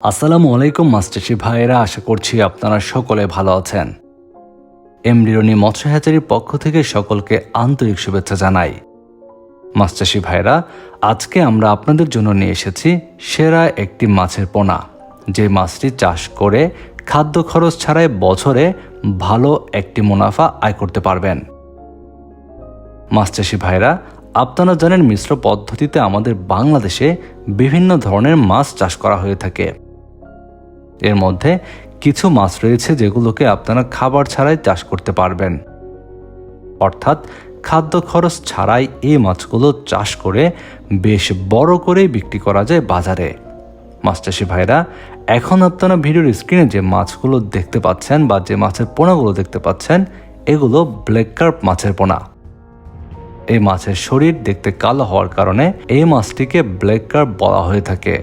আসসালামু আলাইকুম মাস্টারশি ভাইয়েরা, আশা করছি আপনারা সকলে ভালো আছেন। এমডি রনি মৎস্য হ্যাচারির পক্ষ থেকে সকলকে আন্তরিক শুভেচ্ছা জানাই। মাস্টারশি ভাইয়েরা, আজকে আমরা আপনাদের জন্য নিয়ে এসেছি সেরা একটি মাছের পোনা, যে মাছটি চাষ করে খাদ্য খরচ ছাড়াই বছরে ভালো একটি মুনাফা আয় করতে পারবেন। মাছচাষি ভাইরা, আপনারা জানেন মিশ্র পদ্ধতিতে আমাদের বাংলাদেশে বিভিন্ন ধরনের মাছ চাষ করা হয়ে থাকে। এর মধ্যে কিছু মাছ রয়েছে যেগুলোকে আপনারা খাবার ছাড়াই চাষ করতে পারবেন, অর্থাৎ খাদ্য খরচ ছাড়াই এই মাছগুলো চাষ করে বেশ বড় করে বিক্রি করা যায় বাজারে। মাছচাষি ভাইরা, এখন আপনারা ভিডিওর স্ক্রিনে যে মাছগুলো দেখতে পাচ্ছেন বা যে মাছের পোনাগুলো দেখতে পাচ্ছেন, এগুলো ব্ল্যাক কার্প মাছের পোনা। এই মাছের শরীর দেখতে কালো হওয়ার কারণে এই মাছটিকে ব্ল্যাক কার্প বলা হয়ে থাকে।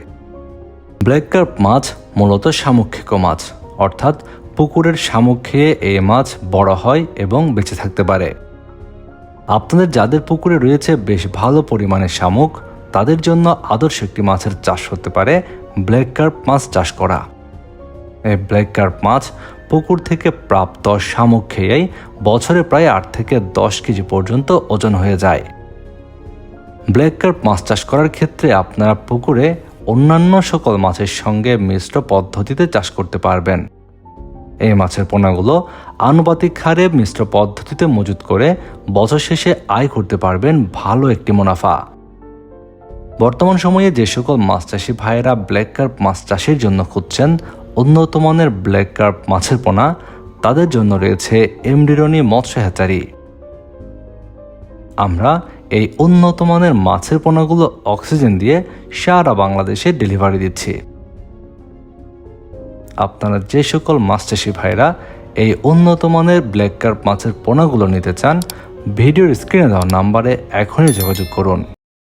ব্ল্যাক কার্প মাছ মূলত শামুক খেকো মাছ, অর্থাৎ পুকুরের শামুক খেয়ে এই মাছ বড় হয় এবং বেঁচে থাকতে পারে। আপনাদের যাদের পুকুরে রয়েছে বেশ ভালো পরিমাণে শামুক, তাদের জন্য আদর্শ একটি মাছের চাষ হতে পারে ব্ল্যাক কার্প মাছ চাষ করা। এই ব্ল্যাক কার্প মাছ পুকুর থেকে প্রাপ্ত শামুক খেয়েই বছরে প্রায় 8 থেকে 10 কেজি পর্যন্ত ওজন হয়ে যায়। ব্ল্যাক কার্প মাছ চাষ করার ক্ষেত্রে আপনারা পুকুরে অন্যান্য সকল মাছের সঙ্গে মিশ্র পদ্ধতিতে চাষ করতে পারবেন। এই মাছের পোনাগুলো আনুপাতিক হারে মিশ্র পদ্ধতিতে মজুত করে বছর শেষে আয় করতে পারবেন ভালো একটি মুনাফা। বর্তমান সময়ে যে সকল মাছ চাষি ভাইয়েরা ব্ল্যাক কার্প মাছ চাষের জন্য খুঁজছেন উন্নত মানের ব্ল্যাক কার্প মাছের পোনা, তাদের জন্য রয়েছে এমডি রনি মৎস্য হ্যাচারি। আমরা এই উন্নত মানের মাছের পোনাগুলো অক্সিজেন দিয়ে সারা বাংলাদেশে ডেলিভারি দিচ্ছি। আপনারা যে সকল মাছ চাষি ভাইরা এই উন্নত মানের ব্ল্যাক কার্প মাছের পোনাগুলো নিতে চান, ভিডিওর স্ক্রিনে দেওয়া নাম্বারে এখনই যোগাযোগ করুন।